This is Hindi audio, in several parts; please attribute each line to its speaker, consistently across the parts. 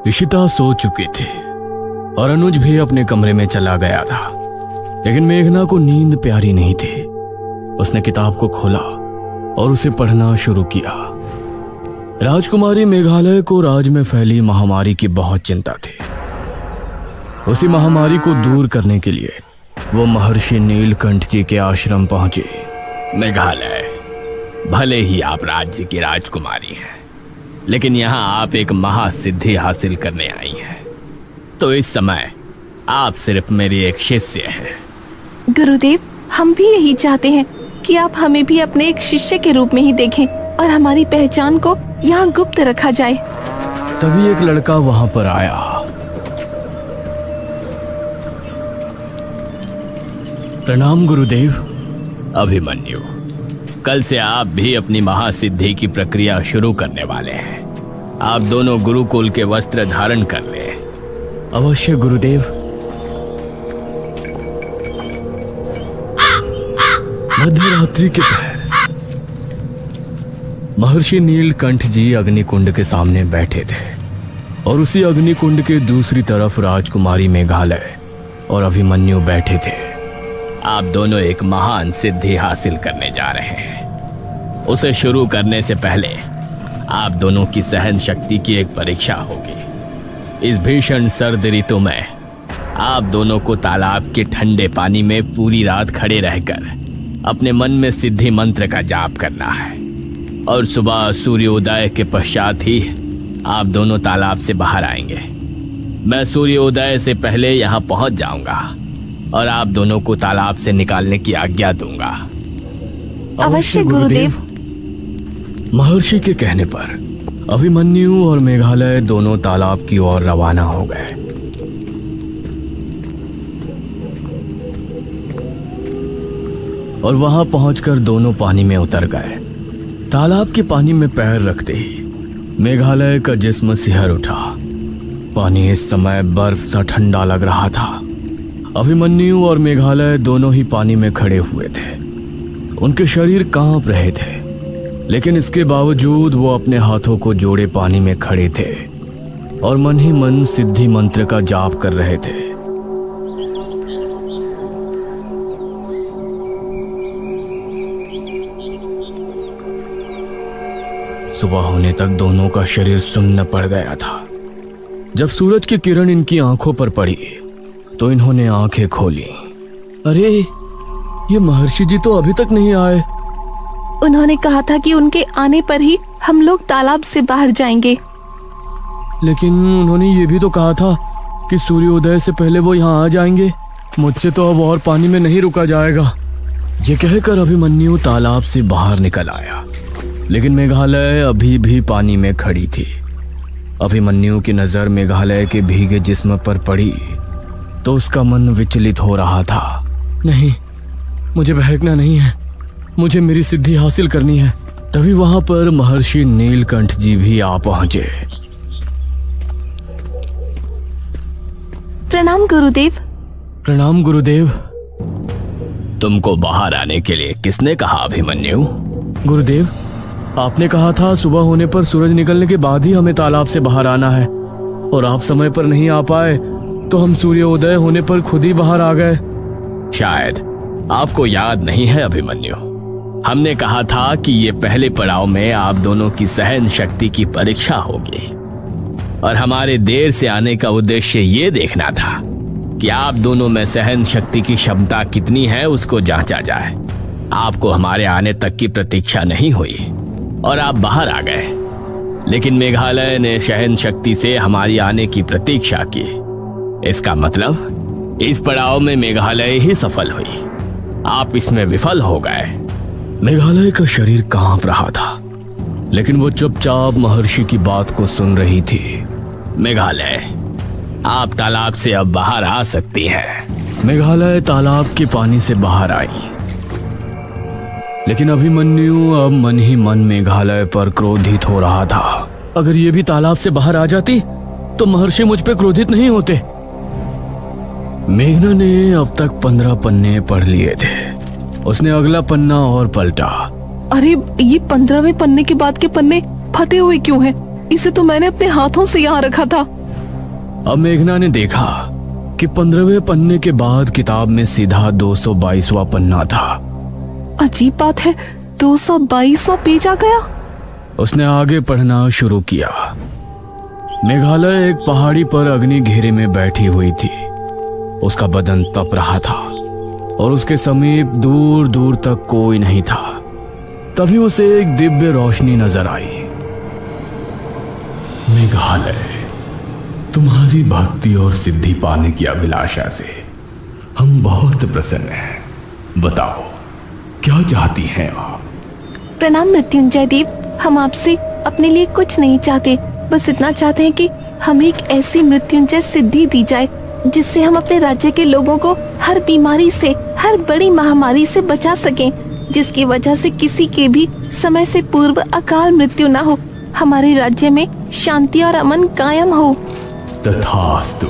Speaker 1: इशिता सो चुकी थी और अनुज भी अपने कमरे में चला गया था, लेकिन मेघना को नींद प्यारी नहीं थी। उसने किताब को खोला और उसे पढ़ना शुरू किया। राजकुमारी मेघालय को राज्य में फैली महामारी की बहुत चिंता थी। उसी महामारी को दूर करने के लिए वो महर्षि नीलकंठ जी के आश्रम पहुंचे। मेघालय, भले ही आप राज्य की राजकुमारी हैं, लेकिन यहाँ आप एक महासिद्धि हासिल करने आई हैं, तो इस समय आप सिर्फ मेरी एक शिष्य हैं।
Speaker 2: गुरुदेव, हम भी यही चाहते हैं कि आप हमें भी अपने एक शिष्य के रूप में ही देखें और हमारी पहचान को यहाँ गुप्त रखा जाए।
Speaker 1: तभी एक लड़का वहां पर आया। प्रणाम गुरुदेव। अभिमन्यु, कल से आप भी अपनी महासिद्धि की प्रक्रिया शुरू करने वाले हैं। आप दोनों गुरुकुल के वस्त्र धारण कर ले। अवश्य गुरुदेव। मध्यरात्रि के पहर महर्षि नीलकंठ जी अग्निकुंड के सामने बैठे थे और उसी अग्निकुंड के दूसरी तरफ राजकुमारी मेघालय और अभिमन्यु बैठे थे। आप दोनों एक महान सिद्धि हासिल करने जा रहे हैं। उसे शुरू करने से पहले आप दोनों की सहन शक्ति की एक परीक्षा होगी। इस भीषण सर्द ऋतु में आप दोनों को तालाब के ठंडे पानी में पूरी रात खड़े रहकर अपने मन में सिद्धि मंत्र का जाप करना है और सुबह सूर्योदय के पश्चात ही आप दोनों तालाब से बाहर आएंगे। मैं सूर्योदय से पहले यहाँ पहुँच जाऊंगा और आप दोनों को तालाब से निकालने की आज्ञा दूंगा।
Speaker 2: अवश्य गुरुदेव।
Speaker 1: महर्षि के कहने पर अभिमन्यु और मेघालय दोनों तालाब की ओर रवाना हो गए। और वहां पहुंचकर दोनों पानी में उतर गए। तालाब के पानी में पैर रखते ही मेघालय का जिस्म सिहर उठा। पानी इस समय बर्फ सा ठंडा लग रहा था। अभिमन्यु और मेघालय दोनों ही पानी में खड़े हुए थे। उनके शरीर कांप रहे थे, लेकिन इसके बावजूद वो अपने हाथों को जोड़े पानी में खड़े थे और मन ही मन सिद्धि मंत्र का जाप कर रहे थे। सुबह होने तक दोनों का शरीर सुन्न पड़ गया था। जब सूरज की किरण इनकी आंखों पर पड़ी तो इन्होंने आंखें खोली। अरे, ये महर्षि जी तो अभी तक नहीं आए।
Speaker 2: उन्होंने कहा था कि उनके आने पर ही हम लोग तालाब से बाहर जाएंगे।
Speaker 1: लेकिन उन्होंने ये भी तो कहा था कि सूर्योदय से पहले वो यहाँ आ जाएंगे। मुझसे तो अब और पानी में नहीं रुका जाएगा। ये कहकर अभिमन्यु तालाब से बाहर निकल आया, लेकिन मेघालय अभी भी पानी में खड़ी थी। अभिमन्यु की नजर मेघालय के भीगे जिस्म पर पड़ी तो उसका मन विचलित हो रहा था। नहीं, मुझे बहकना नहीं है, मुझे मेरी सिद्धि हासिल करनी है। तभी वहां पर महर्षि नीलकंठ जी भी आ पहुंचे।
Speaker 2: प्रणाम गुरुदेव।
Speaker 1: प्रणाम गुरुदेव। तुमको बाहर आने के लिए किसने कहा अभिमन्यु? गुरुदेव, आपने कहा था सुबह होने पर सूरज निकलने के बाद ही हमें तालाब से बाहर आना है, और आप समय पर नहीं आ पाए तो हम सूर्योदय होने पर खुद ही बाहर आ गए। शायद आपको याद नहीं है अभिमन्यु, हमने कहा था कि ये पहले पड़ाव में आप दोनों की सहन शक्ति की परीक्षा होगी और हमारे देर से आने का उद्देश्य ये देखना था कि आप दोनों में सहन शक्ति की क्षमता कितनी है उसको जांचा जाए। आपको हमारे आने तक की प्रतीक्षा नहीं हुई और आप बाहर आ गए, लेकिन मेघालय ने सहन शक्ति से हमारी आने की प्रतीक्षा की। इसका मतलब इस पड़ाव में मेघालय ही सफल हुई, आप इसमें विफल हो गए। मेघालय का शरीर कांप रहा था, लेकिन वो चुपचाप महर्षि की बात को सुन रही थी। मेघालय, आप तालाब से अब बाहर आ सकती हैं। मेघालय तालाब के पानी से बाहर आई, लेकिन अभिमन्यु अब मन ही मन मेघालय पर क्रोधित हो रहा था। अगर ये भी तालाब से बाहर आ जाती तो महर्षि मुझ पे क्रोधित नहीं होते। मेघना ने अब तक 15 पन्ने पढ़ लिए थे। उसने अगला पन्ना और पलटा।
Speaker 2: अरे, ये 15वें पन्ने के बाद के पन्ने फटे हुए क्यों हैं? इसे तो मैंने अपने हाथों से यहाँ रखा था।
Speaker 1: अब मेघना ने देखा कि 15वें पन्ने के बाद किताब में सीधा 222वां पन्ना था।
Speaker 2: अजीब बात है, 222वां पेज आ गया।
Speaker 1: उसने आगे पढ़ना शुरू किया। मेघालय एक पहाड़ी पर अग्नि घेरे में बैठी हुई थी। उसका बदन तप रहा था और उसके समीप दूर दूर तक कोई नहीं था। तभी उसे एक दिव्य रोशनी नजर आई। मेघालय, तुम्हारी भक्ति और सिद्धि पाने की अभिलाषा से हम बहुत प्रसन्न हैं। बताओ, क्या चाहती हैं आप?
Speaker 2: प्रणाम मृत्युंजय देव, हम आपसे अपने लिए कुछ नहीं चाहते, बस इतना चाहते हैं कि हमें एक ऐसी मृत्युंजय सिद्धि दी जाए जिससे हम अपने राज्य के लोगों को हर बीमारी से, हर बड़ी महामारी से बचा सकें, जिसकी वजह से किसी के भी समय से पूर्व अकाल मृत्यु न हो, हमारे राज्य में शांति और अमन कायम हो।
Speaker 1: तथास्तु।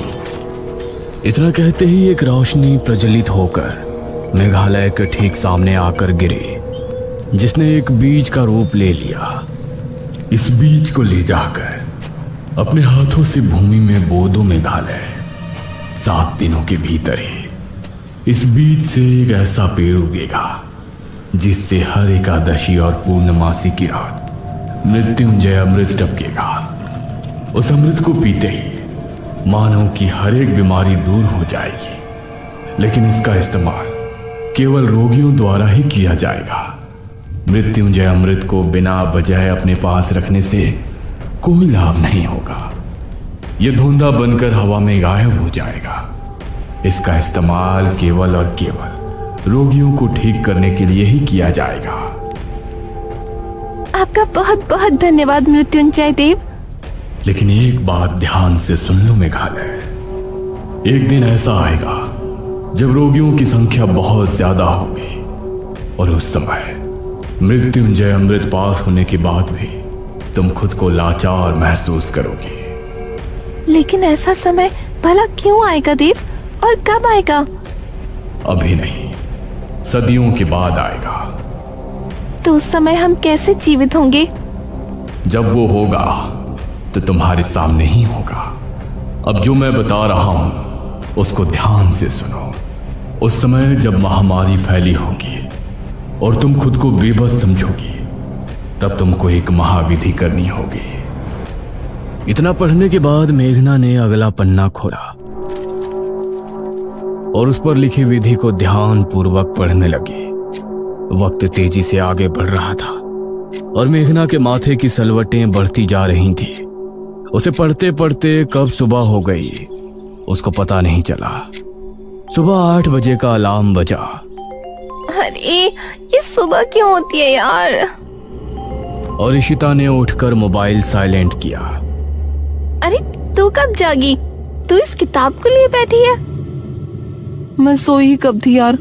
Speaker 1: इतना कहते ही एक रोशनी प्रज्वलित होकर मेघालय के ठीक सामने आकर गिरी, जिसने एक बीज का रूप ले लिया। इस बीज को ले जाकर अपने हाथों से भूमि में बो दो मेघालय। 7 दिनों के भीतर ही इस बीज से एक ऐसा पेड़ उगेगा जिससे हर एकादशी और पूर्णमासी की रात मृत्युंजय अमृत टपकेगा। उस अमृत को पीते ही मानव की हर एक बीमारी दूर हो जाएगी, लेकिन इसका इस्तेमाल केवल रोगियों द्वारा ही किया जाएगा। मृत्युंजय अमृत को बिना बजाय अपने पास रखने से कोई लाभ नहीं होगा। यह धुंधा बनकर हवा में गायब हो जाएगा। इसका इस्तेमाल केवल और केवल रोगियों को ठीक करने के लिए ही किया जाएगा।
Speaker 2: आपका बहुत बहुत धन्यवाद मृत्युंजय देव।
Speaker 1: लेकिन एक बात ध्यान से सुन लो मेघालय, एक दिन ऐसा आएगा जब रोगियों की संख्या बहुत ज्यादा होगी और उस समय मृत्युंजय अमृत पास होने के बाद भी तुम खुद को लाचार महसूस करोगे।
Speaker 2: लेकिन ऐसा समय भला क्यों आएगा देव, और कब आएगा?
Speaker 1: अभी नहीं, सदियों के बाद आएगा।
Speaker 2: तो उस समय हम कैसे जीवित होंगे?
Speaker 1: जब वो होगा तो तुम्हारे सामने ही होगा। अब जो मैं बता रहा हूं उसको ध्यान से सुनो। उस समय जब महामारी फैली होगी और तुम खुद को बेबस समझोगी, तब तुमको एक महाविधि करनी होगी। इतना पढ़ने के बाद मेघना ने अगला पन्ना खोला और उस पर लिखी विधि को ध्यान पूर्वक पढ़ने लगी। वक्त तेजी से आगे बढ़ रहा था और मेघना के माथे की सलवटें बढ़ती जा रही थी। उसे पढ़ते पढ़ते कब सुबह हो गई उसको पता नहीं चला। सुबह 8 बजे का अलार्म बजा।
Speaker 2: अरे ये सुबह क्यों होती है यार?
Speaker 1: और इशिता ने उठकर मोबाइल साइलेंट किया।
Speaker 2: अरे तू कब जागी? तू इस किताब को लिए बैठी है? मैं सोई ही कब थी यार।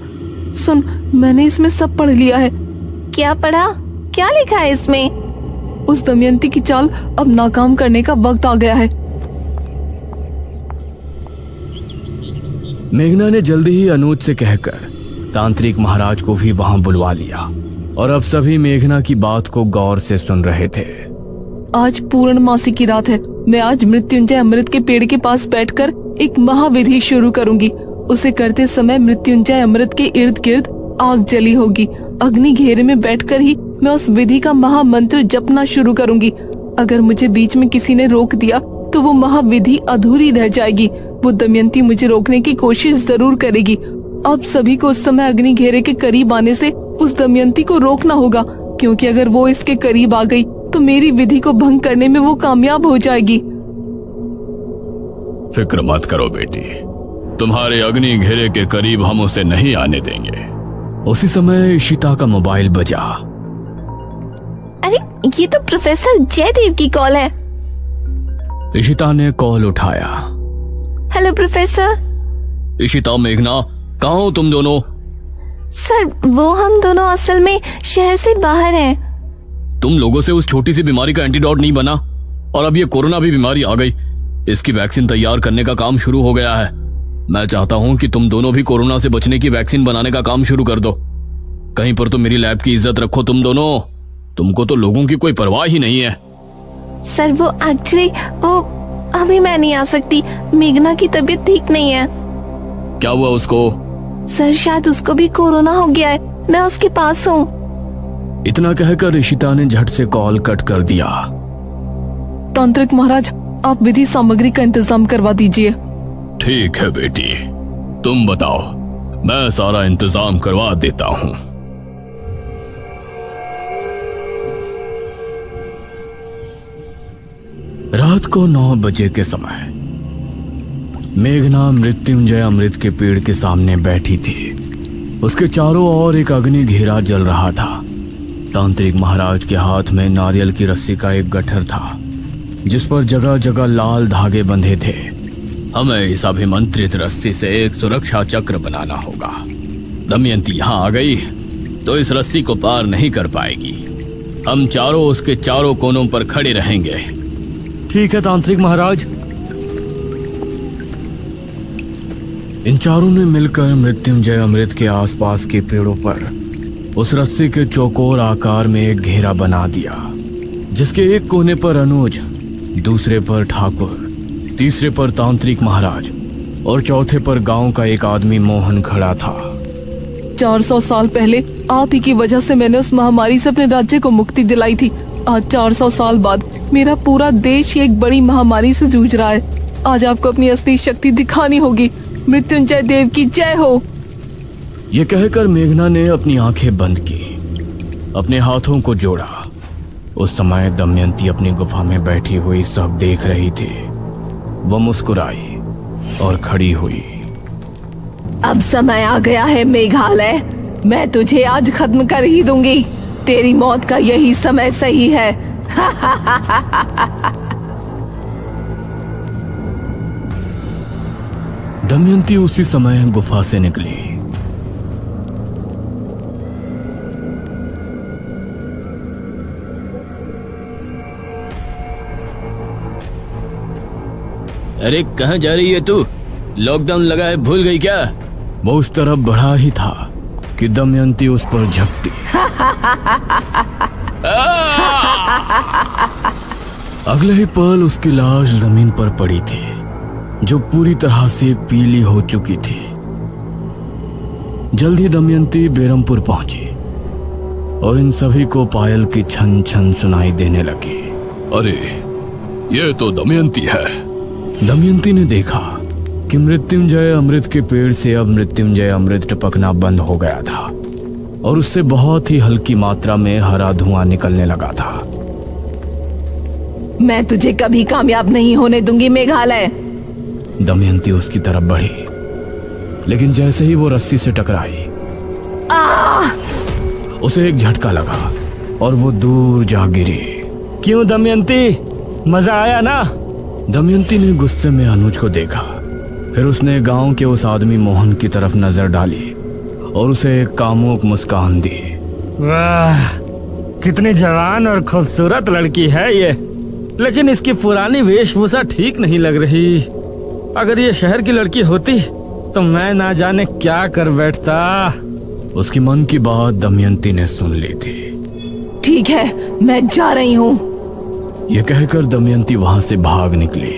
Speaker 2: सुन, मैंने इसमें सब पढ़ लिया है। क्या पढ़ा? क्या लिखा है इसमें? उस दमयंती की चाल अब नाकाम करने का वक्त आ गया है।
Speaker 1: मेघना ने जल्दी ही अनुज से कहकर तांत्रिक महाराज को भी वहां बुलवा लिया और अब सभी मेघना की बात को गौर से सुन रहे थे।
Speaker 2: आज पूर्णमासी की रात है। मैं आज मृत्युंजय अमृत के पेड़ के पास बैठकर एक महाविधि शुरू करूंगी। उसे करते समय मृत्युंजय अमृत के इर्द गिर्द आग जली होगी। अग्नि घेरे में बैठकर ही मैं उस विधि का महामंत्र जपना शुरू करूंगी। अगर मुझे बीच में किसी ने रोक दिया तो वो महाविधि अधूरी रह जाएगी। वो दमयंती मुझे रोकने की कोशिश जरूर करेगी। अब सभी को उस समय अग्नि घेरे के करीब आने से उस दमयंती को रोकना होगा, क्योंकि अगर वो इसके करीब आ गई तो मेरी विधि को भंग करने में वो कामयाब हो जाएगी।
Speaker 1: फिक्र मत करो बेटी, तुम्हारे अग्नि घेरे के करीब हम उसे नहीं आने देंगे। उसी समय इशिता का मोबाइल बजा।
Speaker 2: अरे ये तो प्रोफेसर जयदेव की कॉल है।
Speaker 1: इशिता ने कॉल उठाया।
Speaker 2: Hello professor.
Speaker 1: इशिता, मेघना, कहाँ हो तुम दोनों?
Speaker 2: सर वो हम दोनों असल में शहर से बाहर हैं।
Speaker 1: तुम लोगों से उस छोटी सी बीमारी का एंटीडोट नहीं बना और अब ये कोरोना भी बीमारी आ गई। इसकी वैक्सीन तैयार करने का काम शुरू हो गया है। मैं चाहता हूं कि तुम दोनों भी कोरोना से बचने की वैक्सीन बनाने का काम शुरू कर दो। कहीं पर तो मेरी लैब की इज्जत रखो तुम दोनों। तुमको तो लोगों की कोई परवाह ही नहीं है।
Speaker 2: सर वो एक्चुअली वो अभी मैं नहीं आ सकती, मेघना की तबीयत ठीक नहीं है।
Speaker 1: क्या हुआ उसको?
Speaker 2: सर शायद उसको भी कोरोना हो गया है, मैं उसके पास हूँ।
Speaker 1: इतना कहकर ईशिता ने झट से कॉल कट कर दिया।
Speaker 2: तांत्रिक महाराज, आप विधि सामग्री का इंतजाम करवा दीजिए।
Speaker 1: ठीक है बेटी, तुम बताओ, मैं सारा इंतजाम करवा देता हूँ। रात को 9 बजे के समय मेघना मृत्युंजय अमृत के पेड़ के सामने बैठी थी। उसके चारों ओर एक अग्नि घेरा जल रहा था। तांत्रिक महाराज के हाथ में नारियल की रस्सी का एक गट्ठर था, जिस पर जगह जगह लाल धागे बंधे थे। हमें इस अभिमंत्रित रस्सी से एक सुरक्षा चक्र बनाना होगा। दमयंती यहाँ आ गई तो इस रस्सी को पार नहीं कर पाएगी। हम चारों उसके चारों कोनों पर खड़े रहेंगे। ठीक है तांत्रिक महाराज। इन चारों ने मिलकर मृत्युंजय अमृत के आसपास के पेड़ों पर उस रस्सी के चौकोर आकार में एक घेरा बना दिया, जिसके एक कोने पर अनुज, दूसरे पर ठाकुर, तीसरे पर तांत्रिक महाराज और चौथे पर गांव का एक आदमी मोहन खड़ा था।
Speaker 2: 400 साल पहले आप ही की वजह से मैंने उस महामारी से अपने राज्य को मुक्ति दिलाई थी। आज 400 साल बाद मेरा पूरा देश एक बड़ी महामारी से जूझ रहा है। आज आपको अपनी असली शक्ति दिखानी होगी। मृत्युंजय देव की जय हो।
Speaker 1: ये कहकर मेघना ने अपनी आंखें बंद की, अपने हाथों को जोड़ा। उस समय दमयंती अपनी गुफा में बैठी हुई सब देख रही थी। वो मुस्कुराई और खड़ी हुई।
Speaker 2: अब समय आ गया है मेघालय, मैं तुझे आज खत्म कर ही दूंगी। तेरी मौत का यही समय सही है।
Speaker 1: दमयंती उसी समय गुफा से निकली। अरे कहाँ जा रही है तू? लॉकडाउन लगा है, भूल गई क्या? वो उस तरफ बढ़ा ही था कि दमयंती उस पर झपटी। अगले ही पल उसकी लाश जमीन पर पड़ी थी, जो पूरी तरह से पीली हो चुकी थी। जल्द ही दमयंती बेरमपुर पहुंची और इन सभी को पायल की छन छन सुनाई देने लगी। अरे ये तो दमयंती है। दमयंती ने देखा कि मृत्युंजय अमृत के पेड़ से अब मृत्युंजय अमृत टपकना बंद हो गया था और उससे बहुत ही हल्की मात्रा में हरा धुआं निकलने लगा था।
Speaker 2: मैं तुझे कभी कामयाब नहीं होने दूंगी मेघालय।
Speaker 1: दमयंती उसकी तरफ बढ़ी, लेकिन जैसे ही वो रस्सी से टकराई, उसे एक झटका लगा और वो दूर जा गिरी। क्यों दमयंती, मजा आया ना? दमयंती ने गुस्से में अनुज को देखा। फिर उसने गांव के उस आदमी मोहन की तरफ नजर डाली और उसे एक कामुक मुस्कान दी।
Speaker 3: वाह, कितनी जवान और खूबसूरत लड़की है ये, लेकिन इसकी पुरानी वेशभूषा ठीक नहीं लग रही। अगर ये शहर की लड़की होती तो मैं ना जाने क्या कर बैठता।
Speaker 1: उसकी मन की बात दमयंती ने सुन ली थी।
Speaker 2: ठीक है, मैं जा रही हूँ।
Speaker 1: ये कहकर दमयंती वहां से भाग निकली।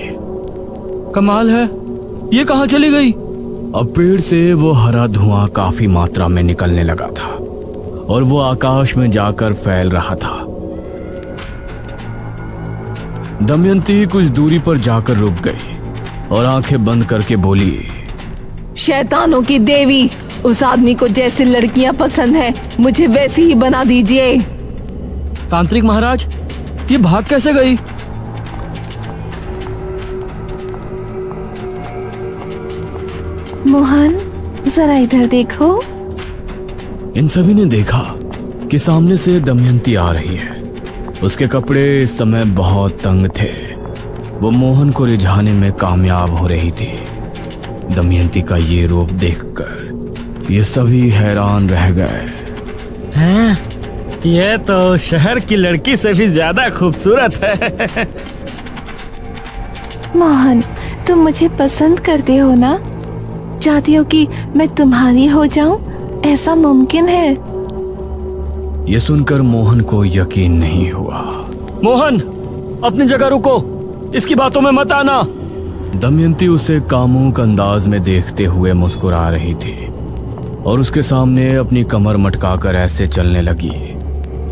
Speaker 3: कमाल है, ये कहाँ चली गई?
Speaker 1: अब पेड़ से वो हरा धुआं काफी मात्रा में निकलने लगा था और वो आकाश में जाकर फैल रहा था। दमयंती कुछ दूरी पर जाकर रुक गई और आंखें बंद करके बोली,
Speaker 2: शैतानों की देवी, उस आदमी को जैसे लड़कियां पसंद है, मुझे वैसी ही बना दीजिए।
Speaker 3: तांत्रिक महाराज, ये भाग कैसे गई?
Speaker 2: मोहन, जरा इधर देखो।
Speaker 1: इन सभी ने देखा कि सामने से दमयंती आ रही है। उसके कपड़े इस समय बहुत तंग थे। वो मोहन को रिझाने में कामयाब हो रही थी। दमयंती का ये रूप देखकर ये सभी हैरान रह गए।
Speaker 3: हैं? ये तो शहर की लड़की से भी ज्यादा खूबसूरत है।
Speaker 2: मोहन, तुम मुझे पसंद करते हो ना? चाहती हो कि मैं तुम्हारी हो जाऊं? ऐसा मुमकिन है?
Speaker 1: ये सुनकर मोहन को यकीन नहीं हुआ।
Speaker 3: मोहन, अपनी जगह रुको। इसकी बातों में मत आना।
Speaker 1: दमयंती उसे कामुक अंदाज में देखते हुए मुस्कुरा रही थी और उसके सामने अपनी कमर मटकाकर ऐसे चलने लगी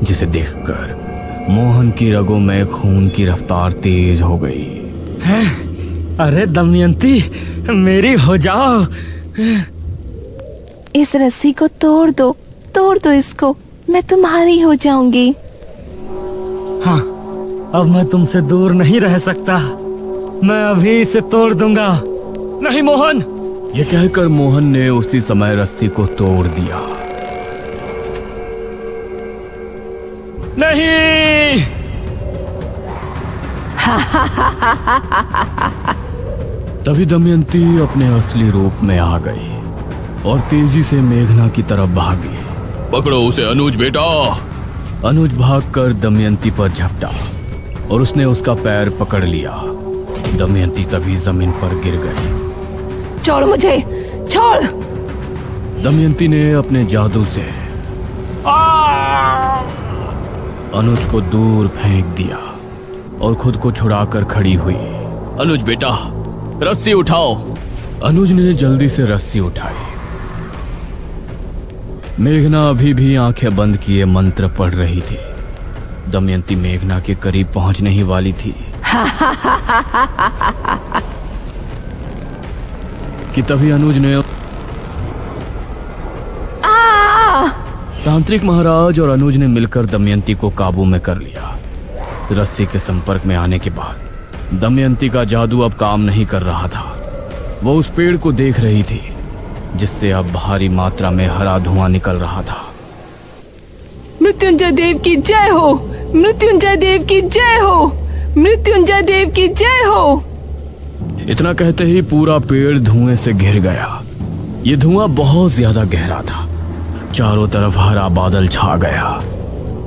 Speaker 1: जिसे देखकर मोहन की रगों में खून की रफ्तार तेज हो गई।
Speaker 3: हैं? अरे दमयंती, मेरी हो जाओ।
Speaker 2: इस रस्सी को तोड़ दो इसको, मैं तुम्हारी हो जाऊंगी।
Speaker 3: हाँ, अब मैं तुमसे दूर नहीं रह सकता, मैं अभी इसे तोड़ दूंगा। नहीं मोहन।
Speaker 1: ये कहकर मोहन ने उसी समय रस्सी को तोड़ दिया।
Speaker 3: नहीं।
Speaker 1: तभी दमयंती अपने असली रूप में आ गई और तेजी से मेघना की तरफ भागी। पकड़ो उसे अनुज बेटा। अनुज भागकर दमयंती पर झपटा और उसने उसका पैर पकड़ लिया। दमयंती तभी जमीन पर गिर गई।
Speaker 2: छोड़ मुझे, छोड़।
Speaker 1: दमयंती ने अपने जादू से अनुज को दूर फेंक दिया और खुद को छुड़ाकर खड़ी हुई। अनुज बेटा, रस्सी उठाओ। अनुज ने जल्दी से रस्सी उठाई। मेघना अभी भी आंखें बंद किए मंत्र पढ़ रही थी। दमयंती मेघना के करीब पहुंचने ही वाली थी कि तभी अनुज ने तांत्रिक महाराज और अनुज ने मिलकर दमयंती को काबू में कर लिया। रस्सी के संपर्क में आने के बाद दमयंती का जादू अब काम नहीं कर रहा था। वो उस पेड़ को देख रही थी जिससे अब भारी मात्रा में हरा धुआं निकल रहा था।
Speaker 2: मृत्युंजय देव की जय हो, मृत्युंजय देव की जय हो, मृत्युंजय देव की जय हो।
Speaker 1: इतना कहते ही पूरा पेड़ धुएं से घिर गया। ये धुआं बहुत ज्यादा गहरा था। चारों तरफ हरा बादल छा गया।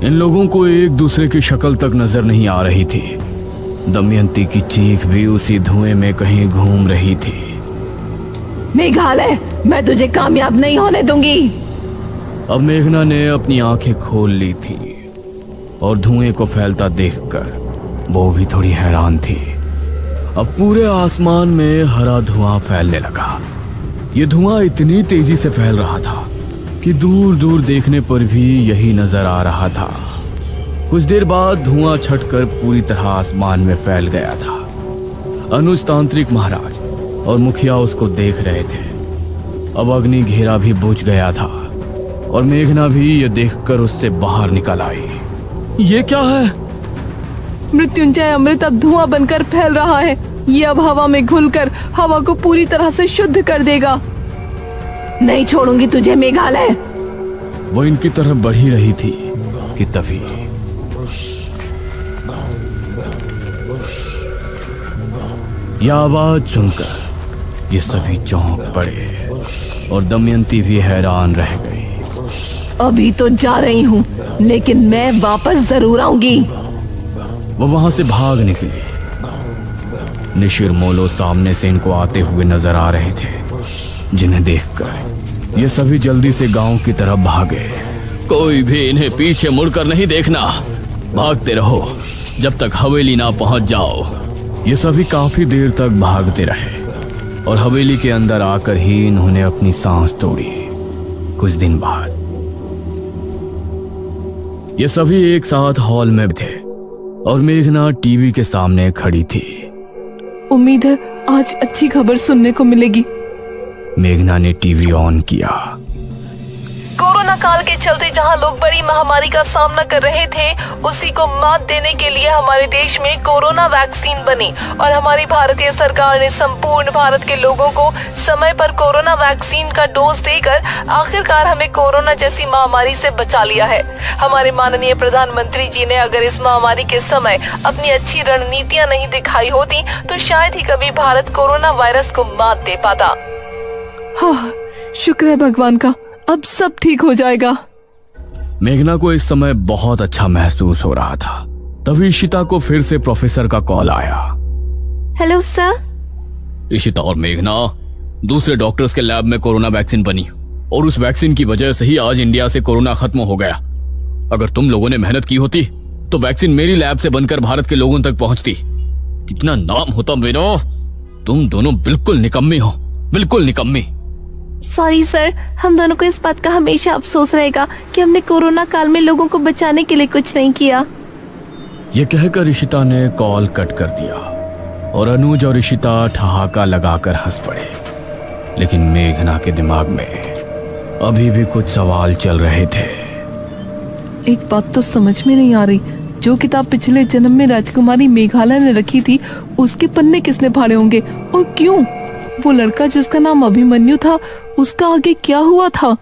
Speaker 1: इन लोगों को एक दूसरे की शक्ल तक नजर नहीं आ रही थी। दमयंती की चीख भी उसी धुएं में कहीं घूम रही थी।
Speaker 2: मेघालय, मैं तुझे कामयाब नहीं होने दूंगी।
Speaker 1: अब मेघना ने अपनी आंखें खोल ली थी और धुएं को फैलता देखकर वो भी थोड़ी हैरान थी। अब पूरे आसमान में हरा धुआं फैलने लगा। ये धुआं इतनी तेजी से फैल रहा था कि दूर दूर देखने पर भी यही नजर आ रहा था। कुछ देर बाद धुआं छटकर पूरी तरह आसमान में फैल गया था। अनुज, तांत्रिक महाराज और मुखिया उसको देख रहे थे। अब अग्नि घेरा भी बुझ गया था और मेघना भी ये देखकर उससे बाहर निकल आई।
Speaker 3: ये क्या है?
Speaker 2: मृत्युंजय अमृत अब धुआं बनकर फैल रहा है। ये अब हवा में घुलकर हवा को पूरी तरह से शुद्ध कर देगा। नहीं छोड़ूंगी तुझे मेघालय।
Speaker 1: वो इनकी तरफ बढ़ ही रही थी कि तभी यह आवाज सुनकर ये सभी चौंक पड़े और दमयंती भी हैरान रह गई।
Speaker 2: अभी तो जा रही हूँ, लेकिन मैं वापस जरूर आऊंगी।
Speaker 1: वो वहां से भाग निकली। निशिर मोलो सामने से इनको आते हुए नजर आ रहे थे, जिन्हें देखकर ये सभी जल्दी से गांव की तरफ भागे। कोई भी इन्हें पीछे मुड़कर नहीं देखना, भागते रहो जब तक हवेली ना पहुंच जाओ। ये सभी काफी देर तक भागते रहे और हवेली के अंदर आकर ही इन्होंने अपनी सांस तोड़ी। कुछ दिन बाद ये सभी एक साथ हॉल में थे और मेघना टीवी के सामने खड़ी थी।
Speaker 2: उम्मीद है आज अच्छी खबर सुनने को मिलेगी।
Speaker 1: मेघना ने टीवी ऑन किया।
Speaker 2: कोरोना काल के चलते जहां लोग बड़ी महामारी का सामना कर रहे थे, उसी को मात देने के लिए हमारे देश में कोरोना वैक्सीन बनी और हमारी भारतीय सरकार ने संपूर्ण भारत के लोगों को समय पर कोरोना वैक्सीन का डोज देकर आखिरकार हमें कोरोना जैसी महामारी से बचा लिया है। हमारे माननीय प्रधानमंत्री जी ने अगर इस महामारी के समय अपनी अच्छी रणनीतियां नहीं दिखाई होती तो शायद ही कभी भारत कोरोना वायरस को मात दे पाता। हाँ, शुक्र है भगवान का, अब सब ठीक हो जाएगा।
Speaker 1: मेघना को इस समय बहुत अच्छा महसूस हो रहा था। तभी इशिता को फिर से प्रोफेसर का कॉल आया।
Speaker 2: Hello sir.
Speaker 1: इशिता और मेघना, दूसरे डॉक्टर्स के लैब में कोरोना वैक्सीन बनी और उस वैक्सीन की वजह से ही आज इंडिया से कोरोना खत्म हो गया। अगर तुम लोगों ने मेहनत की होती तो वैक्सीन मेरी लैब से बनकर भारत के लोगों तक पहुंचती। कितना नाम होता मेरा। तुम दोनों बिल्कुल निकम्मी हो, बिल्कुल निकम्मी।
Speaker 2: सॉरी सर, हम दोनों को इस बात का हमेशा अफसोस रहेगा कि हमने कोरोना काल में लोगों को बचाने के लिए कुछ नहीं किया।
Speaker 1: ये कहकर इशिता ने कॉल कट कर दिया और अनुज और इशिता ठहाका लगाकर हंस पड़े। लेकिन मेघना के दिमाग में अभी भी कुछ सवाल चल रहे थे।
Speaker 2: एक बात तो समझ में नहीं आ रही, जो किताब पिछले जन्म में राजकुमारी मेघालय ने रखी थी उसके पन्ने किसने फाड़े होंगे और क्यों? वो लड़का जिसका नाम अभिमन्यु था उसका आगे क्या हुआ था?